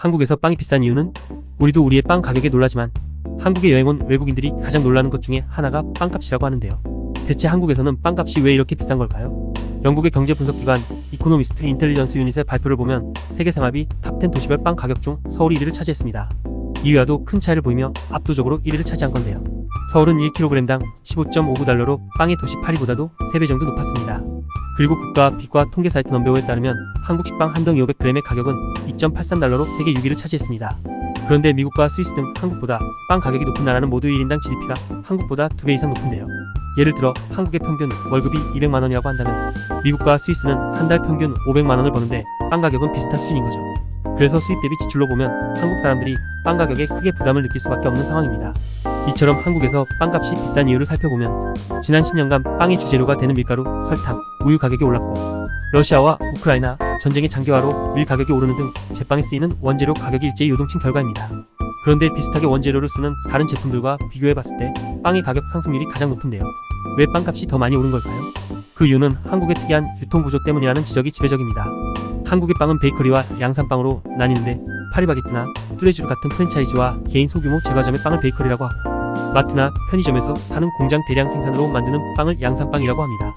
한국에서 빵이 비싼 이유는 우리도 우리의 빵 가격에 놀라지만 한국에 여행 온 외국인들이 가장 놀라는 것 중에 하나가 빵값이라고 하는데요. 대체 한국에서는 빵값이 왜 이렇게 비싼 걸까요? 영국의 경제 분석기관 이코노미스트 인텔리전스 유닛의 발표를 보면 세계 생활비 탑10 도시별 빵 가격 중 서울이 1위를 차지했습니다. 이외와도 큰 차이를 보이며 압도적으로 1위를 차지한 건데요. 서울은 1kg당 15.59달러로 빵의 도시 파리보다도 3배 정도 높았습니다. 그리고 국가 비과 통계 사이트 넘버워에 따르면 한국 식빵 한 덩이 500g의 가격은 2.83달러로 세계 6위를 차지했습니다. 그런데 미국과 스위스 등 한국보다 빵 가격이 높은 나라는 모두 1인당 GDP가 한국보다 2배 이상 높은데요. 예를 들어 한국의 평균 월급이 200만원이라고 한다면 미국과 스위스는 한 달 평균 500만원을 버는데 빵 가격은 비슷한 수준인 거죠. 그래서 수입 대비 지출로 보면 한국 사람들이 빵 가격에 크게 부담을 느낄 수밖에 없는 상황입니다. 이처럼 한국에서 빵값이 비싼 이유를 살펴보면 지난 10년간 빵의 주재료가 되는 밀가루, 설탕, 우유 가격이 올랐고 러시아와 우크라이나 전쟁의 장기화로 밀 가격이 오르는 등 제빵에 쓰이는 원재료 가격이 일제히 요동친 결과입니다. 그런데 비슷하게 원재료를 쓰는 다른 제품들과 비교해봤을 때 빵의 가격 상승률이 가장 높은데요. 왜 빵값이 더 많이 오른 걸까요? 그 이유는 한국의 특이한 유통구조 때문이라는 지적이 지배적입니다. 한국의 빵은 베이커리와 양산빵으로 나뉘는데 파리바게뜨나 뚜레쥬르 같은 프랜차이즈와 개인 소규모 제과점의 빵을 베이커리라고 하고 마트나 편의점에서 사는 공장 대량 생산으로 만드는 빵을 양산빵이라고 합니다.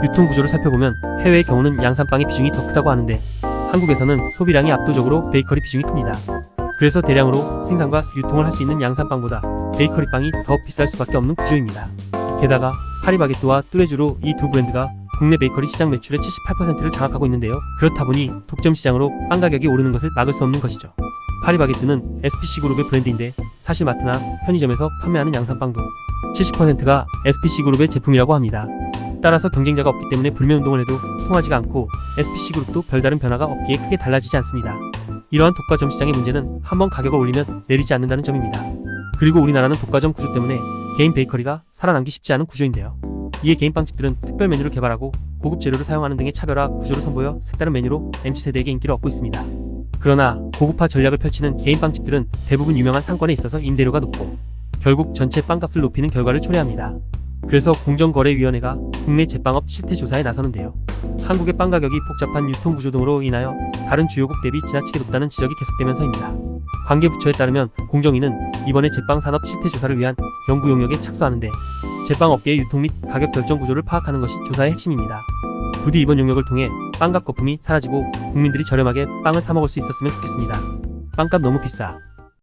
유통구조를 살펴보면 해외의 경우는 양산빵의 비중이 더 크다고 하는데 한국에서는 소비량이 압도적으로 베이커리 비중이 큽니다. 그래서 대량으로 생산과 유통을 할 수 있는 양산빵보다 베이커리 빵이 더 비쌀 수밖에 없는 구조입니다. 게다가 파리바게뜨와 뚜레쥬르 이 두 브랜드가 국내 베이커리 시장 매출의 78%를 장악하고 있는데요. 그렇다 보니 독점 시장으로 빵 가격이 오르는 것을 막을 수 없는 것이죠. 파리바게뜨는 SPC그룹의 브랜드인데 사실 마트나 편의점에서 판매하는 양산빵도 70%가 SPC그룹의 제품이라고 합니다. 따라서 경쟁자가 없기 때문에 불매운동을 해도 통하지가 않고 SPC그룹도 별다른 변화가 없기에 크게 달라지지 않습니다. 이러한 독과점 시장의 문제는 한번 가격을 올리면 내리지 않는다는 점입니다. 그리고 우리나라는 독과점 구조 때문에 개인 베이커리가 살아남기 쉽지 않은 구조인데요. 이에 개인 빵집들은 특별 메뉴를 개발하고 고급 재료를 사용하는 등의 차별화 구조를 선보여 색다른 메뉴로 MZ세대에게 인기를 얻고 있습니다. 그러나 고급화 전략을 펼치는 개인 빵집들은 대부분 유명한 상권에 있어서 임대료가 높고 결국 전체 빵값을 높이는 결과를 초래합니다. 그래서 공정거래위원회가 국내 제빵업 실태조사에 나서는데요. 한국의 빵 가격이 복잡한 유통구조 등으로 인하여 다른 주요국 대비 지나치게 높다는 지적이 계속되면서입니다. 관계부처에 따르면 공정위는 이번에 제빵 산업 실태조사를 위한 연구 용역에 착수하는데 제빵업계의 유통 및 가격 결정 구조를 파악하는 것이 조사의 핵심입니다. 부디 이번 용역을 통해 빵값 거품이 사라지고 국민들이 저렴하게 빵을 사 먹을 수 있었으면 좋겠습니다. 빵값 너무 비싸.